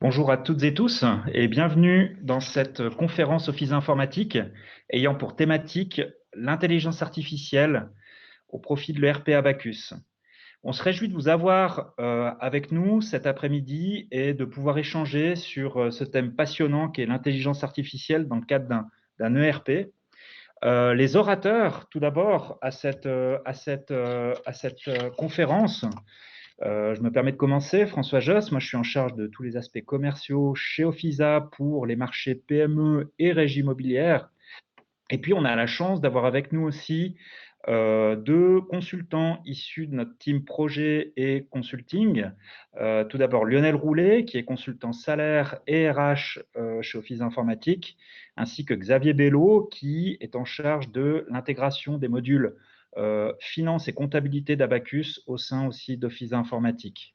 Bonjour à toutes et tous et bienvenue dans cette conférence Office informatique ayant pour thématique l'intelligence artificielle au profit de l'ERP Abacus. On se réjouit de vous avoir avec nous cet après-midi et de pouvoir échanger sur ce thème passionnant qu'est l'intelligence artificielle dans le cadre d'un ERP. Les orateurs, tout d'abord, à cette conférence. Je me permets de commencer. François Josse, moi je suis en charge de tous les aspects commerciaux chez Offiza pour les marchés PME et régie immobilière. Et puis on a la chance d'avoir avec nous aussi deux consultants issus de notre team projet et consulting. Tout d'abord Lionel Roulet, qui est consultant salaire et RH chez Office Informatique, ainsi que Xavier Bello, qui est en charge de l'intégration des modules finance et comptabilité d'Abacus au sein aussi d'Office Informatique.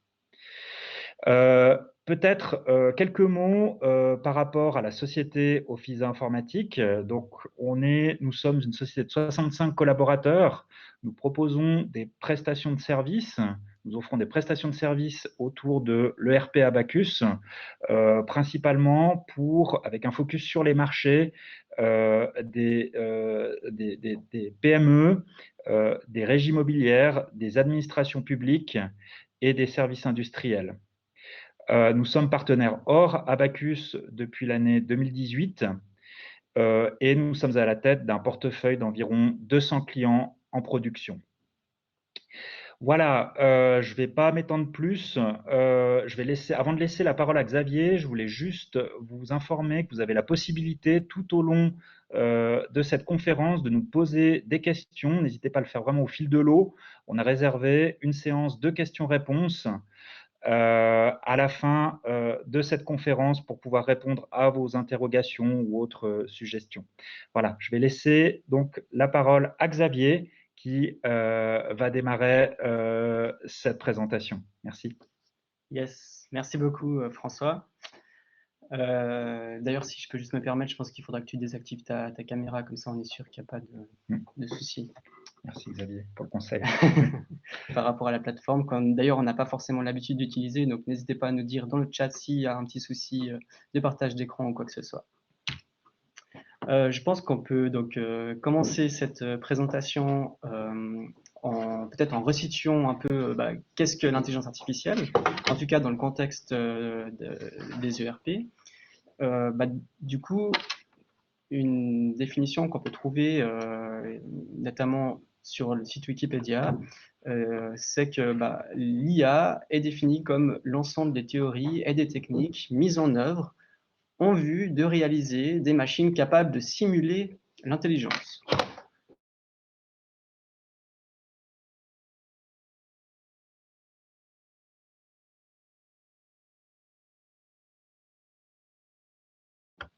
Euh, Peut-être quelques mots par rapport à la société Office Informatique. Donc, nous sommes une société de 65 collaborateurs. Nous proposons des prestations de services. Nous offrons des prestations de services autour de l'ERP Abacus, principalement avec un focus sur les marchés des PME, des régies immobilières, des administrations publiques et des services industriels. Nous sommes partenaires hors Abacus depuis l'année 2018 et nous sommes à la tête d'un portefeuille d'environ 200 clients en production. Voilà, je ne vais pas m'étendre plus. Avant de laisser la parole à Xavier, je voulais juste vous informer que vous avez la possibilité tout au long de cette conférence de nous poser des questions. N'hésitez pas à le faire vraiment au fil de l'eau. On a réservé une séance de questions-réponses à la fin de cette conférence pour pouvoir répondre à vos interrogations ou autres suggestions. Voilà, je vais laisser donc la parole à Xavier qui va démarrer cette présentation. Merci. Yes, merci beaucoup François. D'ailleurs, si je peux juste me permettre, je pense qu'il faudra que tu désactives ta caméra, comme ça on est sûr qu'il n'y a pas de soucis. Merci Xavier pour le conseil. Par rapport à la plateforme, d'ailleurs on n'a pas forcément l'habitude d'utiliser, donc n'hésitez pas à nous dire dans le chat s'il y a un petit souci de partage d'écran ou quoi que ce soit. Je pense qu'on peut donc commencer cette présentation peut-être en resituant un peu qu'est-ce que l'intelligence artificielle, en tout cas dans le contexte des ERP. Du coup, une définition qu'on peut trouver notamment sur le site Wikipédia, c'est que l'IA est définie comme l'ensemble des théories et des techniques mises en œuvre en vue de réaliser des machines capables de simuler l'intelligence.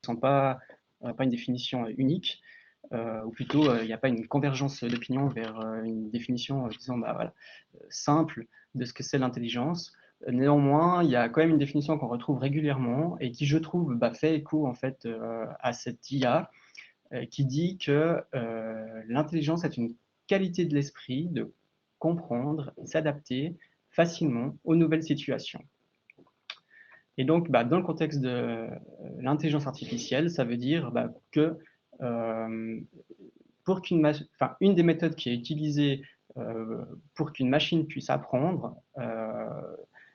Ce ne sont pas une définition unique, ou plutôt il n'y a pas une convergence d'opinion vers une définition, disons, simple de ce que c'est l'intelligence. Néanmoins, il y a quand même une définition qu'on retrouve régulièrement et qui, je trouve, fait écho en fait à cette IA qui dit que l'intelligence est une qualité de l'esprit de comprendre et s'adapter facilement aux nouvelles situations. Et donc, dans le contexte de l'intelligence artificielle, ça veut dire que une des méthodes qui est utilisée pour qu'une machine puisse apprendre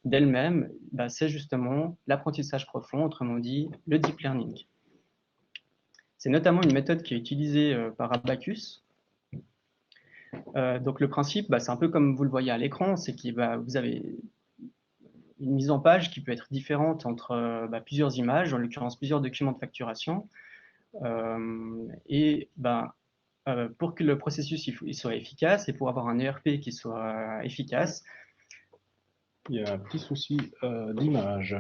d'elle-même, c'est justement l'apprentissage profond, autrement dit le deep learning. C'est notamment une méthode qui est utilisée par Abacus. Donc le principe, c'est un peu comme vous le voyez à l'écran, c'est que vous avez une mise en page qui peut être différente entre plusieurs images, en l'occurrence plusieurs documents de facturation. Pour que le processus il soit efficace et pour avoir un ERP qui soit efficace, il y a un petit souci d'image.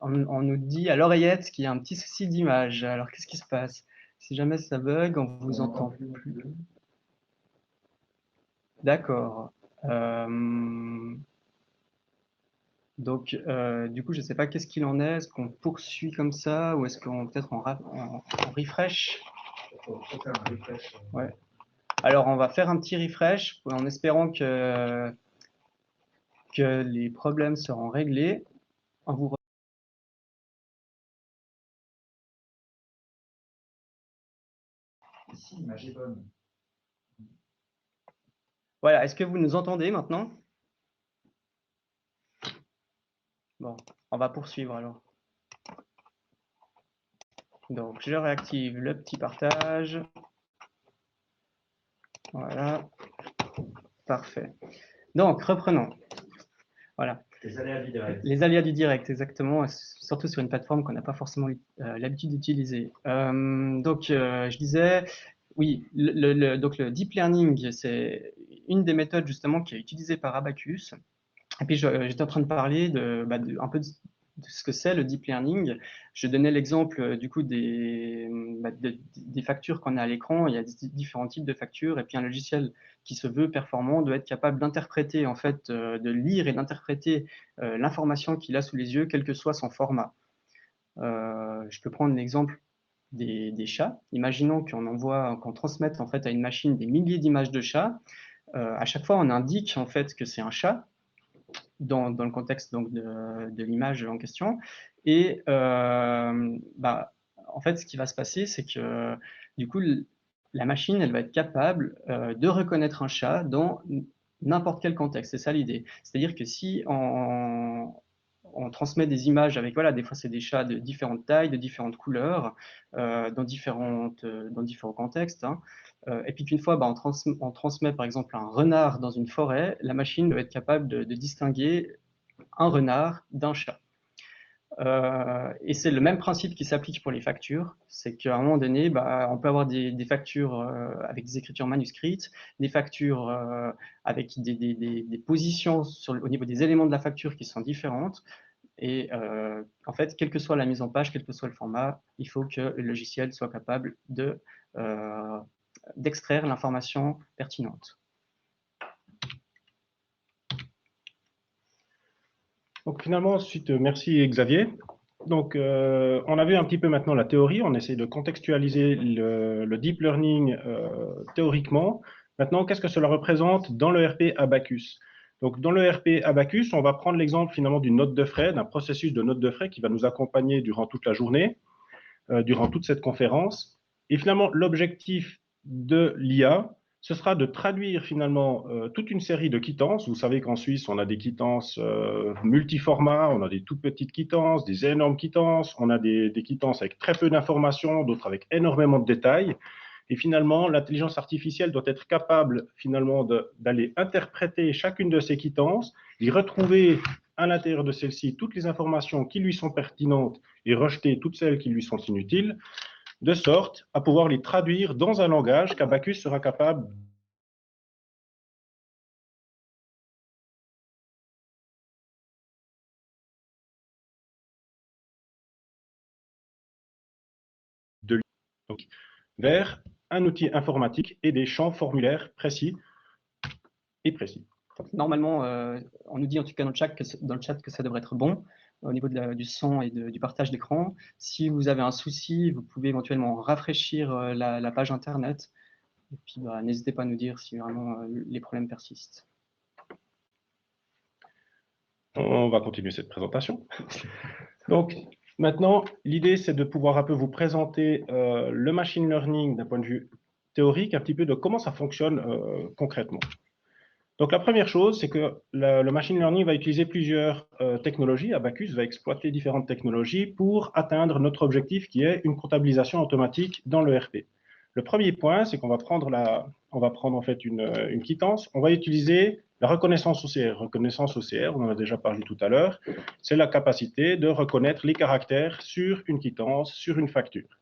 On nous dit à l'oreillette qu'il y a un petit souci d'image. Alors qu'est-ce qui se passe? Si jamais ça bug, on vous entend plus. D'accord. Donc, du coup, je ne sais pas qu'est-ce qu'il en est. Est-ce qu'on poursuit comme ça ou est-ce qu'on peut-être on refresh? Ouais. Alors, on va faire un petit refresh en espérant que les problèmes seront réglés. On vous si l'image est bonne. Voilà, est-ce que vous nous entendez maintenant? Bon, on va poursuivre alors. Donc, je réactive le petit partage. Voilà. Parfait. Donc, reprenons. Voilà. Les aléas du direct. Les aléas du direct, exactement, surtout sur une plateforme qu'on n'a pas forcément l'habitude d'utiliser. Je disais, oui, donc le deep learning, c'est une des méthodes justement qui est utilisée par Abacus. Et puis, j'étais en train de parler un peu de ce que c'est le deep learning. Je donnais l'exemple du coup des factures qu'on a à l'écran. Il y a différents types de factures, et puis un logiciel qui se veut performant doit être capable d'interpréter, en fait, de lire et d'interpréter l'information qu'il a sous les yeux, quel que soit son format. Je peux prendre l'exemple des chats. Imaginons qu'on transmette en fait à une machine des milliers d'images de chats. À chaque fois, on indique en fait que c'est un chat dans le contexte donc, de l'image en question. Et en fait, ce qui va se passer, c'est que du coup, la machine, elle va être capable de reconnaître un chat dans n'importe quel contexte. C'est ça l'idée. C'est-à-dire que si on transmet des images avec, voilà, des fois c'est des chats de différentes tailles, de différentes couleurs, dans différents contextes, hein. Et puis qu'une fois, on transmet par exemple un renard dans une forêt, la machine doit être capable de distinguer un renard d'un chat. Et c'est le même principe qui s'applique pour les factures, c'est qu'à un moment donné, on peut avoir des factures avec des écritures manuscrites, des factures avec des positions au niveau des éléments de la facture qui sont différentes. Et en fait, quelle que soit la mise en page, quel que soit le format, il faut que le logiciel soit capable d'extraire l'information pertinente. Donc finalement, ensuite, merci Xavier. Donc on a vu un petit peu maintenant la théorie, on essaie de contextualiser le deep learning théoriquement. Maintenant, qu'est-ce que cela représente dans le RP Abacus? Donc dans le RP Abacus, on va prendre l'exemple finalement d'une note de frais, d'un processus de note de frais qui va nous accompagner durant toute la journée, durant toute cette conférence. Et finalement, l'objectif de l'IA, ce sera de traduire finalement toute une série de quittances. Vous savez qu'en Suisse, on a des quittances multiformats, on a des toutes petites quittances, des énormes quittances, on a des quittances avec très peu d'informations, d'autres avec énormément de détails. Et finalement, l'intelligence artificielle doit être capable finalement d'aller interpréter chacune de ces quittances, y retrouver à l'intérieur de celles-ci toutes les informations qui lui sont pertinentes et rejeter toutes celles qui lui sont inutiles, de sorte à pouvoir les traduire dans un langage qu'Abacus sera capable de lire vers un outil informatique et des champs formulaires précis et précis. Normalement, on nous dit en tout cas dans le chat que ça devrait être bon au niveau du son et du partage d'écran. Si vous avez un souci, vous pouvez éventuellement rafraîchir la page internet. Et puis, n'hésitez pas à nous dire si vraiment les problèmes persistent. On va continuer cette présentation. Donc, maintenant, l'idée, c'est de pouvoir un peu vous présenter le machine learning d'un point de vue théorique, un petit peu de comment ça fonctionne concrètement. Donc, la première chose, c'est que le machine learning va utiliser plusieurs technologies. Abacus va exploiter différentes technologies pour atteindre notre objectif qui est une comptabilisation automatique dans le RP. Le premier point, c'est qu'on va prendre en fait une quittance. On va utiliser la reconnaissance OCR. Reconnaissance OCR, on en a déjà parlé tout à l'heure. C'est la capacité de reconnaître les caractères sur une quittance, sur une facture.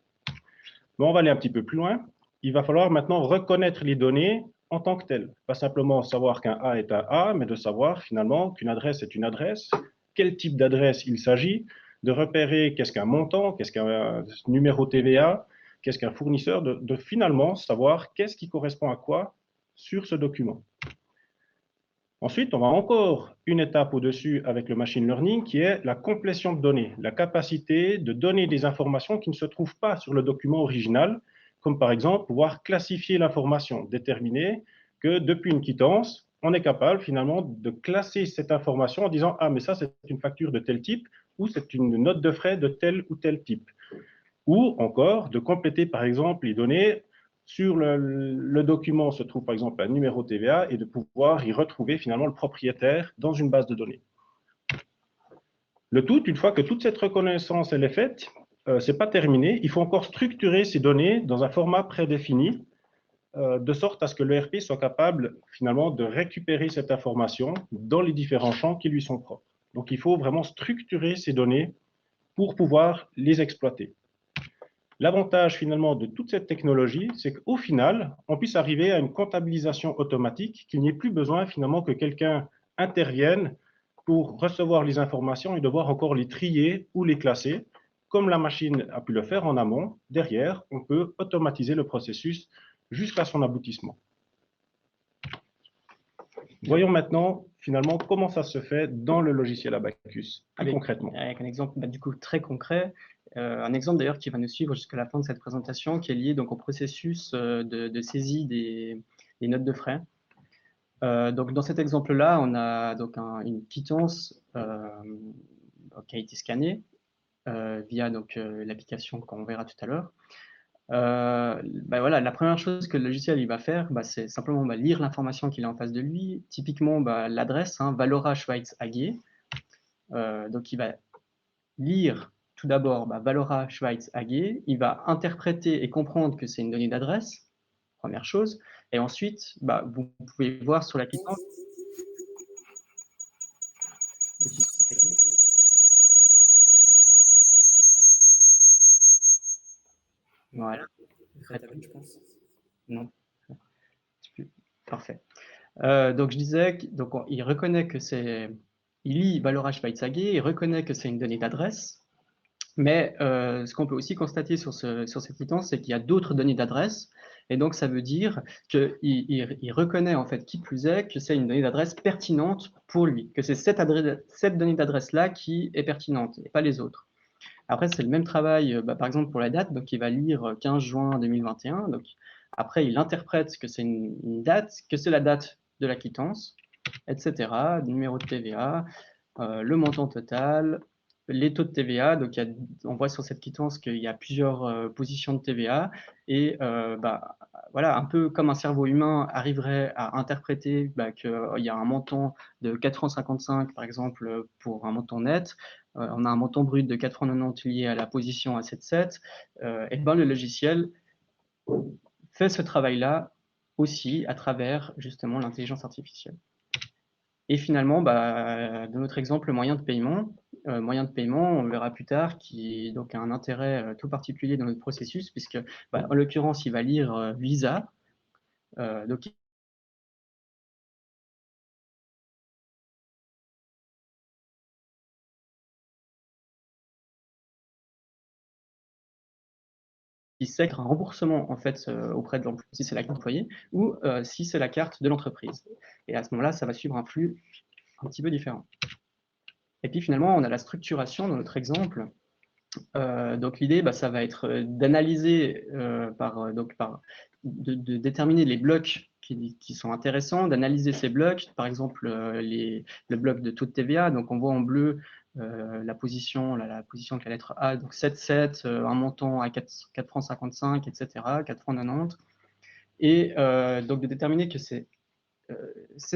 Mais on va aller un petit peu plus loin. Il va falloir maintenant reconnaître les données en tant que telles. Pas simplement savoir qu'un A est un A, mais de savoir finalement qu'une adresse est une adresse, quel type d'adresse il s'agit, de repérer qu'est-ce qu'un montant, qu'est-ce qu'un numéro TVA, qu'est-ce qu'un fournisseur, de finalement savoir qu'est-ce qui correspond à quoi sur ce document. Ensuite, on va encore une étape au-dessus avec le machine learning qui est la complétion de données, la capacité de donner des informations qui ne se trouvent pas sur le document original, comme par exemple pouvoir classifier l'information, déterminer que depuis une quittance, on est capable finalement de classer cette information en disant « Ah, mais ça, c'est une facture de tel type » ou « C'est une note de frais de tel ou tel type ». Ou encore de compléter par exemple les données Sur le document se trouve par exemple un numéro TVA et de pouvoir y retrouver finalement le propriétaire dans une base de données. Le tout, une fois que toute cette reconnaissance elle est faite, ce n'est pas terminé, il faut encore structurer ces données dans un format prédéfini, de sorte à ce que l'ERP soit capable finalement de récupérer cette information dans les différents champs qui lui sont propres. Donc il faut vraiment structurer ces données pour pouvoir les exploiter. L'avantage finalement de toute cette technologie, c'est qu'au final, on puisse arriver à une comptabilisation automatique, qu'il n'y ait plus besoin finalement que quelqu'un intervienne pour recevoir les informations et devoir encore les trier ou les classer. Comme la machine a pu le faire en amont, derrière, on peut automatiser le processus jusqu'à son aboutissement. Voyons maintenant, finalement, comment ça se fait dans le logiciel Abacus, plus concrètement. Avec un exemple du coup très concret, un exemple d'ailleurs qui va nous suivre jusqu'à la fin de cette présentation, qui est lié donc au processus de saisie des notes de frais. Donc dans cet exemple-là, on a donc une quittance qui a été scannée via l'application qu'on verra tout à l'heure. Voilà, la première chose que le logiciel il va faire, c'est simplement lire l'information qu'il a en face de lui, typiquement l'adresse, Valora Schweiz AG. Donc il va lire tout d'abord Valora Schweiz AG, il va interpréter et comprendre que c'est une donnée d'adresse, première chose, et ensuite vous pouvez voir sur la quittance. Voilà. Je pense. Non. Parfait. Donc je disais, il reconnaît que il lit Valora Schweiz AG, il reconnaît que c'est une donnée d'adresse, mais ce qu'on peut aussi constater sur cette quittance, c'est qu'il y a d'autres données d'adresse, et donc ça veut dire qu'il reconnaît en fait qui plus est que c'est une donnée d'adresse pertinente pour lui, que c'est cette donnée d'adresse-là qui est pertinente, et pas les autres. Après, c'est le même travail, par exemple pour la date, donc il va lire 15 juin 2021, donc après il interprète que c'est une date, que c'est la date de la quittance, etc., numéro de TVA, le montant total, les taux de TVA. Donc on voit sur cette quittance qu'il y a plusieurs positions de TVA, et voilà, un peu comme un cerveau humain arriverait à interpréter qu'il y a un montant de 4,55 par exemple pour un montant net, on a un montant brut de 4,90 lié à la position à 7,7, et le logiciel fait ce travail-là aussi à travers justement l'intelligence artificielle. Et finalement, dans notre exemple, le moyen de paiement, on le verra plus tard, qui donc a un intérêt tout particulier dans notre processus, puisque en l'occurrence, il va lire Visa. Donc il sait un remboursement en fait auprès de l'employé, si c'est la carte employée, ou si c'est la carte de l'entreprise. Et à ce moment-là, ça va suivre un flux un petit peu différent. Et puis finalement, on a la structuration dans notre exemple. Donc l'idée, ça va être d'analyser, de déterminer les blocs qui sont intéressants, d'analyser ces blocs, par exemple le bloc de taux de TVA. Donc on voit en bleu la position de la lettre A, donc 7,7, un montant à 4,55 francs, etc., 4,90 francs. Et donc de déterminer que ces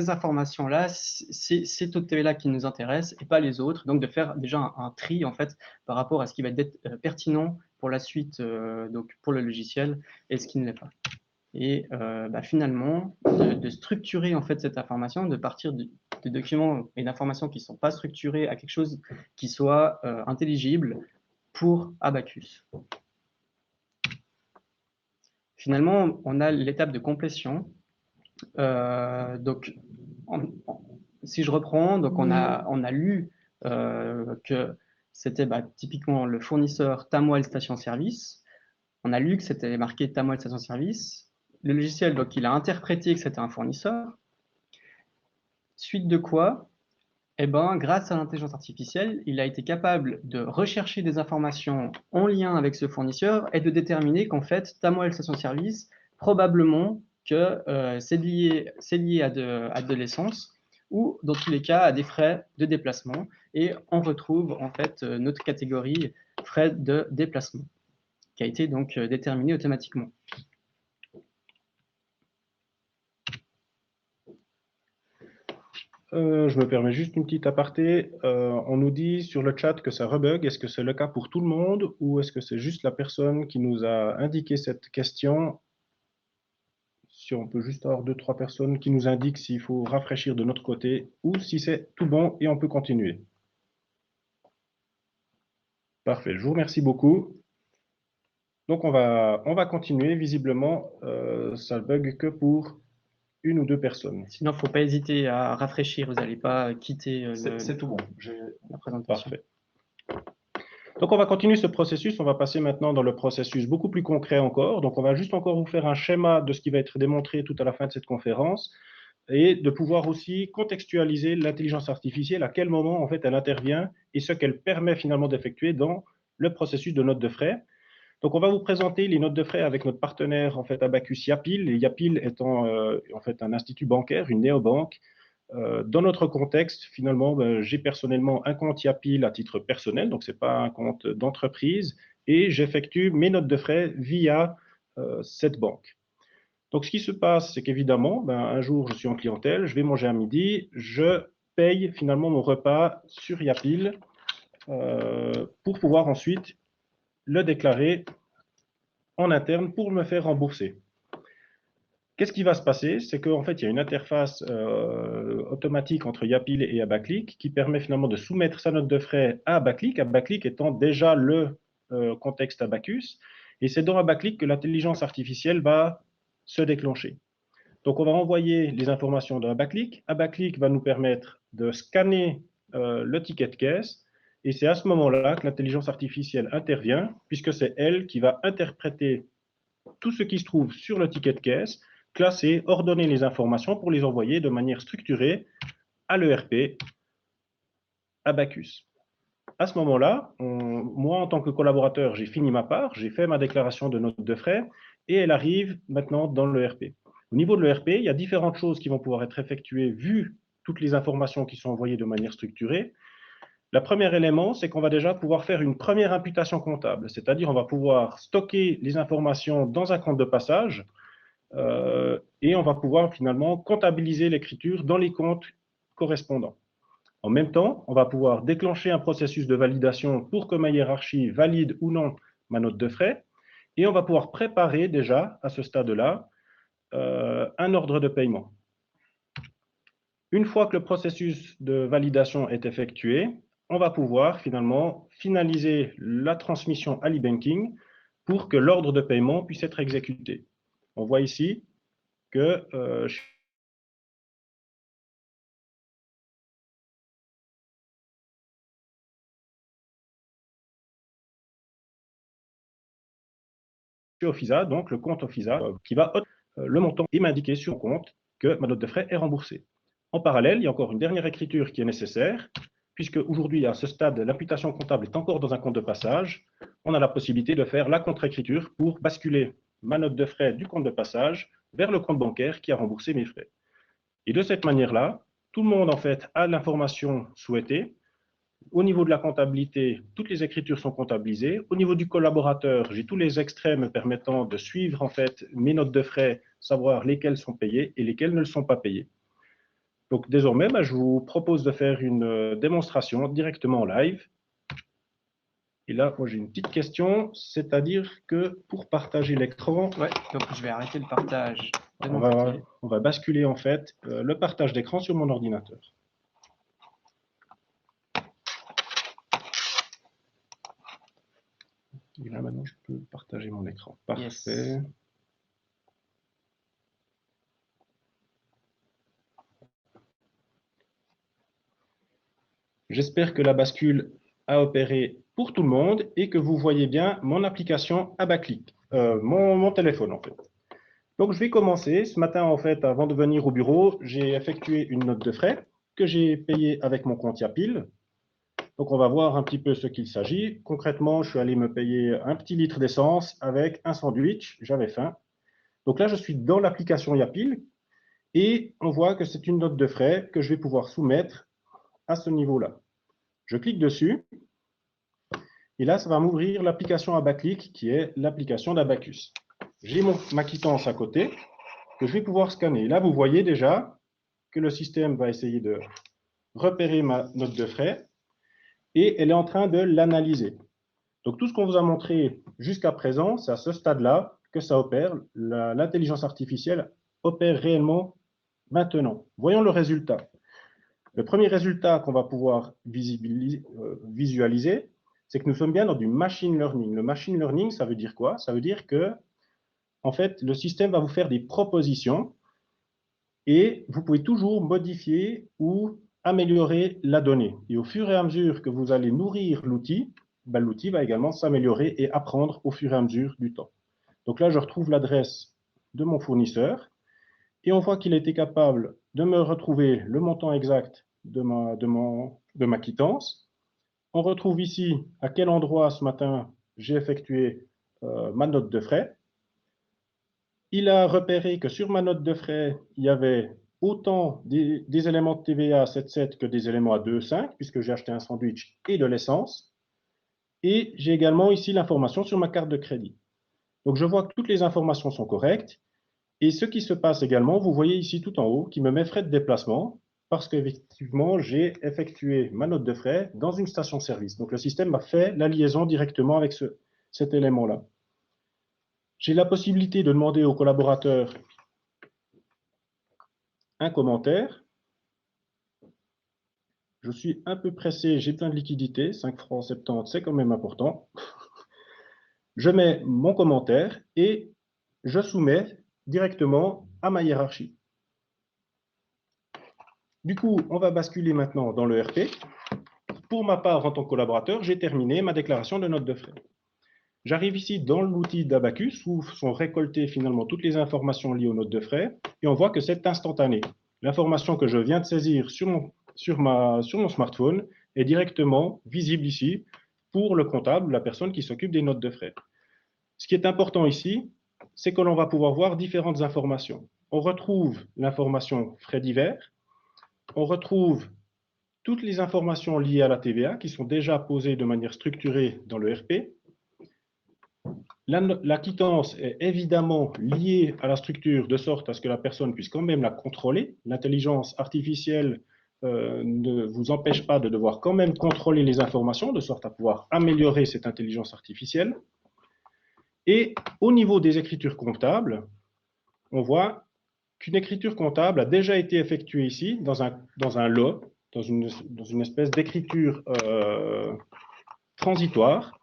informations-là, ces taux de TVA-là qui nous intéressent et pas les autres. Donc de faire déjà un tri en fait par rapport à ce qui va être pertinent pour la suite, donc pour le logiciel, et ce qui ne l'est pas. Et finalement, de structurer en fait cette information, de partir de documents et d'informations qui ne sont pas structurés à quelque chose qui soit intelligible pour Abacus. Finalement, on a l'étape de complétion. Donc, si je reprends, donc on a lu que c'était typiquement le fournisseur Tamoil Station Service. On a lu que c'était marqué Tamoil Station Service. Le logiciel, donc, il a interprété que c'était un fournisseur. Suite de quoi, grâce à l'intelligence artificielle, il a été capable de rechercher des informations en lien avec ce fournisseur et de déterminer qu'en fait, Tamoil Station Service, probablement que c'est lié à de l'essence, ou dans tous les cas à des frais de déplacement, et on retrouve en fait notre catégorie frais de déplacement qui a été donc déterminée automatiquement. Je me permets juste une petite aparté. On nous dit sur le chat que ça rebug. Est-ce que c'est le cas pour tout le monde ou est-ce que c'est juste la personne qui nous a indiqué cette question? Si on peut juste avoir 2-3 personnes qui nous indiquent s'il faut rafraîchir de notre côté ou si c'est tout bon et on peut continuer. Parfait, je vous remercie beaucoup. Donc on va continuer. Visiblement, ça bug que pour une ou deux personnes. Sinon, il ne faut pas hésiter à rafraîchir. Vous n'allez pas quitter C'est tout bon. la présentation. Parfait. Donc, on va continuer ce processus. On va passer maintenant dans le processus beaucoup plus concret encore. Donc, on va juste encore vous faire un schéma de ce qui va être démontré tout à la fin de cette conférence et de pouvoir aussi contextualiser l'intelligence artificielle, à quel moment, en fait, elle intervient et ce qu'elle permet finalement d'effectuer dans le processus de notes de frais. Donc, on va vous présenter les notes de frais avec notre partenaire, en fait, Abacus Yapil, et Yapil étant, en fait, un institut bancaire, une néobanque. Dans notre contexte, finalement, j'ai personnellement un compte Yapil à titre personnel, donc ce n'est pas un compte d'entreprise, et j'effectue mes notes de frais via cette banque. Donc, ce qui se passe, c'est qu'évidemment, un jour, je suis en clientèle, je vais manger à midi, je paye finalement mon repas sur Yapil pour pouvoir ensuite le déclarer en interne pour me faire rembourser. Qu'est-ce qui va se passer? C'est qu'en fait, il y a une interface automatique entre Yapil et Abaclick qui permet finalement de soumettre sa note de frais à Abaclick, Abaclick étant déjà le contexte Abacus. Et c'est dans Abaclick que l'intelligence artificielle va se déclencher. Donc, on va envoyer les informations de Abaclick. Abaclick va nous permettre de scanner le ticket de caisse. Et c'est à ce moment-là que l'intelligence artificielle intervient, puisque c'est elle qui va interpréter tout ce qui se trouve sur le ticket de caisse, classer, ordonner les informations pour les envoyer de manière structurée à l'ERP Abacus. À ce moment-là, moi, en tant que collaborateur, j'ai fini ma part, j'ai fait ma déclaration de note de frais et elle arrive maintenant dans l'ERP. Au niveau de l'ERP, il y a différentes choses qui vont pouvoir être effectuées vu toutes les informations qui sont envoyées de manière structurée. Le premier élément, c'est qu'on va déjà pouvoir faire une première imputation comptable, c'est-à-dire on va pouvoir stocker les informations dans un compte de passage et on va pouvoir finalement comptabiliser l'écriture dans les comptes correspondants. En même temps, on va pouvoir déclencher un processus de validation pour que ma hiérarchie valide ou non ma note de frais et on va pouvoir préparer déjà à ce stade-là un ordre de paiement. Une fois que le processus de validation est effectué, on va pouvoir finalement finaliser la transmission à l'e-banking pour que l'ordre de paiement puisse être exécuté. On voit ici que chez Ofisa, donc le compte Ofisa, qui va le montant et m'indiquer sur le compte que ma note de frais est remboursée. En parallèle, il y a encore une dernière écriture qui est nécessaire, puisque aujourd'hui, à ce stade, l'imputation comptable est encore dans un compte de passage. On a la possibilité de faire la contre-écriture pour basculer ma note de frais du compte de passage vers le compte bancaire qui a remboursé mes frais. Et de cette manière-là, tout le monde en fait a l'information souhaitée. Au niveau de la comptabilité, toutes les écritures sont comptabilisées. Au niveau du collaborateur, j'ai tous les extraits me permettant de suivre en fait mes notes de frais, savoir lesquelles sont payées et lesquelles ne le sont pas payées. Donc désormais, je vous propose de faire une démonstration directement en live. Et là, moi j'ai une petite question, c'est-à-dire que pour partager l'écran, ouais, donc je vais arrêter le partage. On va basculer en fait le partage d'écran sur mon ordinateur. Et là maintenant, je peux partager mon écran. Parfait. Yes. J'espère que la bascule a opéré pour tout le monde et que vous voyez bien mon application Abaclick, mon téléphone en fait. Donc je vais commencer. Ce matin en fait, avant de venir au bureau, j'ai effectué une note de frais que j'ai payée avec mon compte Yapil. Donc on va voir un petit peu ce qu'il s'agit. Concrètement, je suis allé me payer un petit litre d'essence avec un sandwich, j'avais faim. Donc là, je suis dans l'application Yapil et on voit que c'est une note de frais que je vais pouvoir soumettre à ce niveau-là. Je clique dessus et là, ça va m'ouvrir l'application Abaclick qui est l'application d'Abacus. J'ai ma quittance à côté que je vais pouvoir scanner. Là, vous voyez déjà que le système va essayer de repérer ma note de frais et elle est en train de l'analyser. Donc tout ce qu'on vous a montré jusqu'à présent, c'est à ce stade-là que ça opère. L'intelligence artificielle opère réellement maintenant. Voyons le résultat. Le premier résultat qu'on va pouvoir visualiser, c'est que nous sommes bien dans du machine learning. Le machine learning, ça veut dire quoi? Ça veut dire que, en fait, le système va vous faire des propositions et vous pouvez toujours modifier ou améliorer la donnée. Et au fur et à mesure que vous allez nourrir l'outil, ben, l'outil va également s'améliorer et apprendre au fur et à mesure du temps. Donc là, je retrouve l'adresse de mon fournisseur et on voit qu'il a été capable de me retrouver le montant exact de ma quittance. On retrouve ici à quel endroit ce matin j'ai effectué ma note de frais. Il a repéré que sur ma note de frais, il y avait autant des éléments de TVA à 7,7 que des éléments à 2,5, puisque j'ai acheté un sandwich et de l'essence. Et j'ai également ici l'information sur ma carte de crédit. Donc je vois que toutes les informations sont correctes. Et ce qui se passe également, vous voyez ici tout en haut, qui me met frais de déplacement, parce qu'effectivement, j'ai effectué ma note de frais dans une station-service. Donc le système m'a fait la liaison directement avec cet élément-là. J'ai la possibilité de demander au collaborateur un commentaire. Je suis un peu pressé, j'ai besoin de liquidité, 5 francs 70, c'est quand même important. Je mets mon commentaire et je soumets directement à ma hiérarchie. Du coup, on va basculer maintenant dans le RP. Pour ma part, en tant que collaborateur, j'ai terminé ma déclaration de note de frais. J'arrive ici dans l'outil d'Abacus où sont récoltées finalement toutes les informations liées aux notes de frais et on voit que c'est instantané. L'information que je viens de saisir sur mon smartphone est directement visible ici pour le comptable, la personne qui s'occupe des notes de frais. Ce qui est important ici, c'est que l'on va pouvoir voir différentes informations. On retrouve l'information frais divers, on retrouve toutes les informations liées à la TVA qui sont déjà posées de manière structurée dans le RP. La quittance est évidemment liée à la structure de sorte à ce que la personne puisse quand même la contrôler. L'intelligence artificielle ne vous empêche pas de devoir quand même contrôler les informations de sorte à pouvoir améliorer cette intelligence artificielle. Et au niveau des écritures comptables, on voit qu'une écriture comptable a déjà été effectuée ici dans un lot, dans une espèce d'écriture transitoire,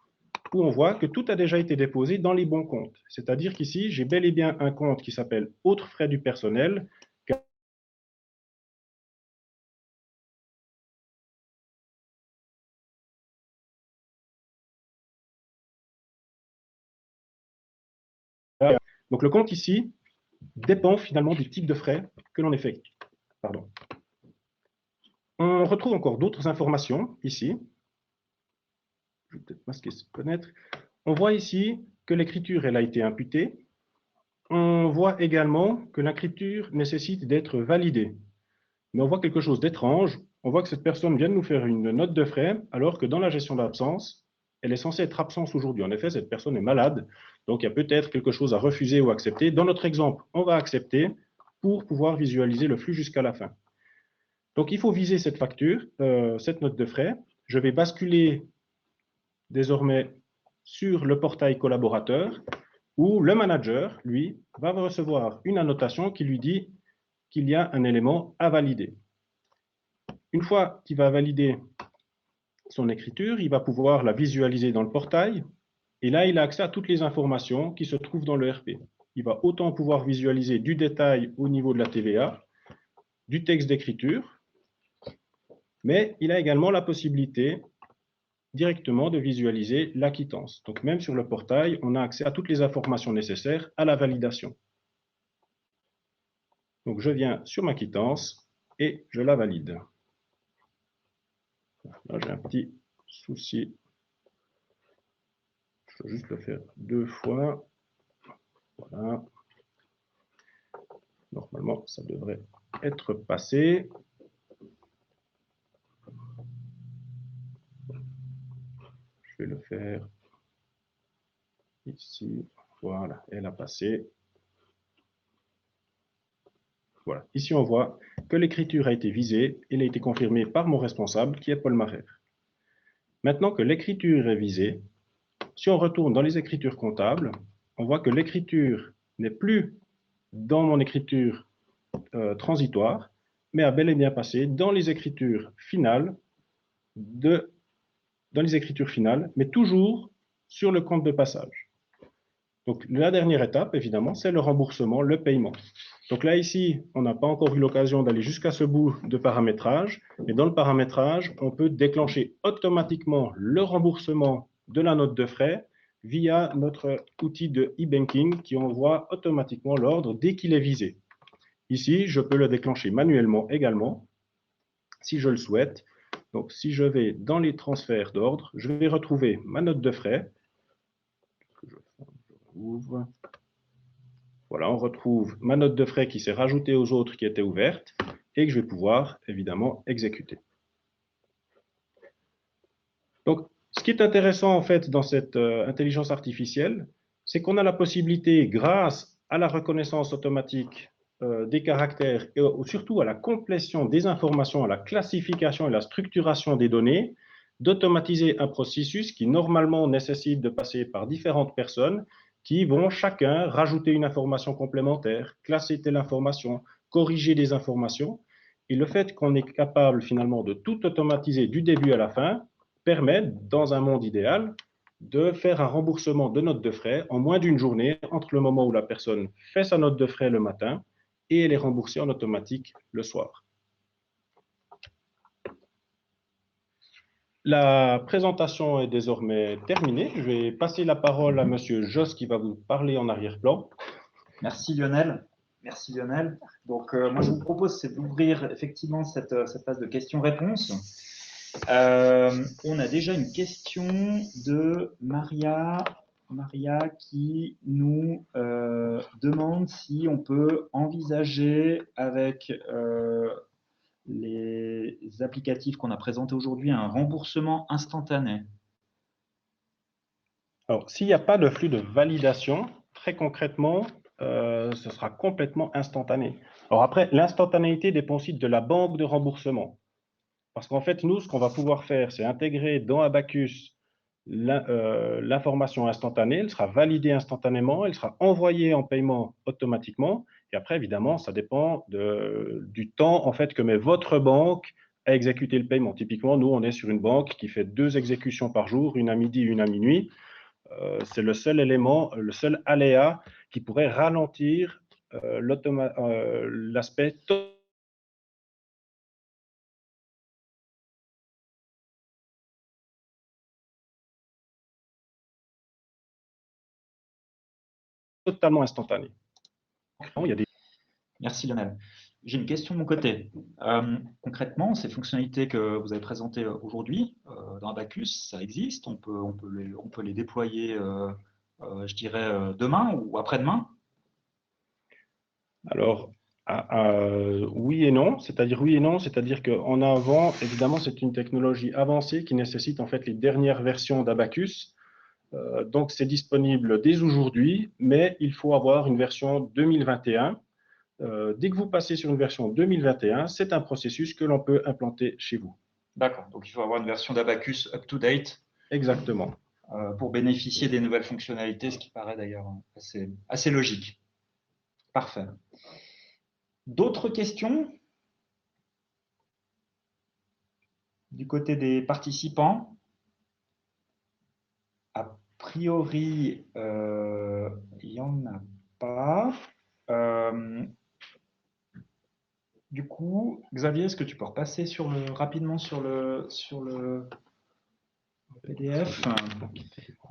où on voit que tout a déjà été déposé dans les bons comptes. C'est-à-dire qu'ici, j'ai bel et bien un compte qui s'appelle « Autres frais du personnel », donc le compte ici dépend finalement du type de frais que l'on effectue. Pardon. On retrouve encore d'autres informations ici. Je vais peut-être masquer cette fenêtre. On voit ici que l'écriture elle a été imputée. On voit également que l'écriture nécessite d'être validée. Mais on voit quelque chose d'étrange. On voit que cette personne vient de nous faire une note de frais, alors que dans la gestion d'absence, elle est censée être absente aujourd'hui. En effet, cette personne est malade, donc il y a peut-être quelque chose à refuser ou accepter. Dans notre exemple, on va accepter pour pouvoir visualiser le flux jusqu'à la fin. Donc il faut viser cette facture, cette note de frais. Je vais basculer désormais sur le portail collaborateur, où le manager, lui, va recevoir une annotation qui lui dit qu'il y a un élément à valider. Une fois qu'il va valider son écriture, il va pouvoir la visualiser dans le portail. Et là, il a accès à toutes les informations qui se trouvent dans le RP. Il va autant pouvoir visualiser du détail au niveau de la TVA, du texte d'écriture, mais il a également la possibilité directement de visualiser la quittance. Donc même sur le portail, on a accès à toutes les informations nécessaires à la validation. Donc je viens sur ma quittance et je la valide. Là, j'ai un petit souci. Je vais juste le faire 2 fois. Voilà. Normalement, ça devrait être passé. Je vais le faire ici. Voilà, elle a passé. Voilà. Ici, on voit que l'écriture a été visée et elle a été confirmée par mon responsable, qui est Paul Marer. Maintenant que l'écriture est visée, si on retourne dans les écritures comptables, on voit que l'écriture n'est plus dans mon écriture transitoire, mais a bel et bien passé dans les écritures finales, mais toujours sur le compte de passage. Donc, la dernière étape, évidemment, c'est le remboursement, le paiement. Donc là, ici, on n'a pas encore eu l'occasion d'aller jusqu'à ce bout de paramétrage, mais dans le paramétrage, on peut déclencher automatiquement le remboursement de la note de frais via notre outil de e-banking qui envoie automatiquement l'ordre dès qu'il est visé. Ici, je peux le déclencher manuellement également, si je le souhaite. Donc, si je vais dans les transferts d'ordre, je vais retrouver ma note de frais. Voilà, on retrouve ma note de frais qui s'est rajoutée aux autres qui étaient ouvertes et que je vais pouvoir, évidemment, exécuter. Donc, ce qui est intéressant, en fait, dans cette intelligence artificielle, c'est qu'on a la possibilité, grâce à la reconnaissance automatique des caractères et surtout à la complétion des informations, à la classification et la structuration des données, d'automatiser un processus qui, normalement, nécessite de passer par différentes personnes qui vont chacun rajouter une information complémentaire, classer telle information, corriger des informations. Et le fait qu'on est capable, finalement, de tout automatiser du début à la fin, permet, dans un monde idéal, de faire un remboursement de notes de frais en moins d'une journée entre le moment où la personne fait sa note de frais le matin et elle est remboursée en automatique le soir. La présentation est désormais terminée. Je vais passer la parole à Monsieur Josse qui va vous parler en arrière-plan. Merci Lionel. Merci Lionel. Donc moi je vous propose c'est d'ouvrir effectivement cette phase de questions-réponses. On a déjà une question de Maria qui nous demande si on peut envisager avec les applicatifs qu'on a présentés aujourd'hui un remboursement instantané. Alors, s'il n'y a pas de flux de validation, très concrètement, ce sera complètement instantané. Alors après, l'instantanéité dépend aussi de la banque de remboursement. Parce qu'en fait, nous, ce qu'on va pouvoir faire, c'est intégrer dans Abacus l'information instantanée, elle sera validée instantanément, elle sera envoyée en paiement automatiquement. Et après, évidemment, ça dépend du temps en fait, que met votre banque à exécuter le paiement. Typiquement, nous, on est sur une banque qui fait 2 exécutions par jour, une à midi, une à minuit. C'est le seul élément, le seul aléa qui pourrait ralentir l'aspect totalement instantané. Il y a des... Merci Lionel. J'ai une question de mon côté. Concrètement, ces fonctionnalités que vous avez présentées aujourd'hui dans Abacus, ça existe, on peut les déployer, je dirais, demain ou après-demain? Alors, oui et non, c'est-à-dire qu'en avant, évidemment, c'est une technologie avancée qui nécessite en fait les dernières versions d'Abacus. Donc, c'est disponible dès aujourd'hui, mais il faut avoir une version 2021. Dès que vous passez sur une version 2021, c'est un processus que l'on peut implanter chez vous. D'accord, donc il faut avoir une version d'Abacus up-to-date. Exactement. Pour bénéficier des nouvelles fonctionnalités, ce qui paraît d'ailleurs assez logique. Parfait. D'autres questions du côté des participants? A priori, il n'y en a pas. Du coup, Xavier, est-ce que tu peux repasser rapidement sur le PDF?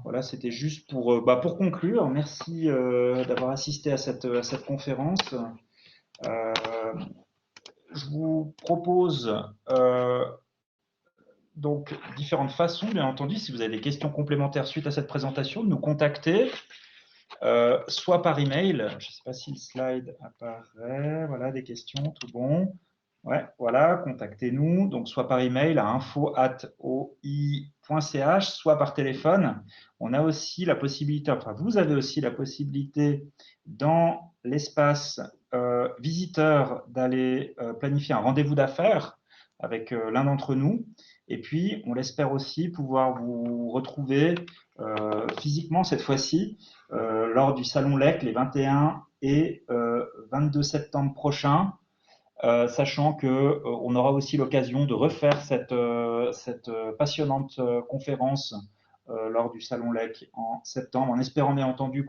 Voilà, c'était juste pour conclure. Merci d'avoir assisté à cette conférence. Je vous propose donc différentes façons, bien entendu, si vous avez des questions complémentaires suite à cette présentation, de nous contacter, soit par email. Je ne sais pas si le slide apparaît. Voilà, des questions, tout bon. Ouais, voilà, contactez-nous, donc soit par email à info@oi.ch, soit par téléphone. On a aussi la possibilité, enfin vous avez aussi la possibilité dans l'espace visiteur d'aller planifier un rendez-vous d'affaires avec l'un d'entre nous. Et puis, on l'espère aussi pouvoir vous retrouver physiquement cette fois-ci lors du Salon LEC les 21 et 22 septembre prochains. Sachant que on aura aussi l'occasion de refaire cette passionnante conférence lors du Salon LEC en septembre, en espérant bien entendu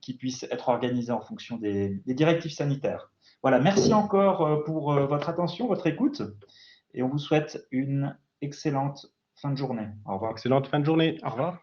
qu'il puisse être organisé en fonction des directives sanitaires. Voilà, merci encore pour votre attention, votre écoute, et on vous souhaite une excellente fin de journée. Au revoir. Excellente fin de journée. Au revoir.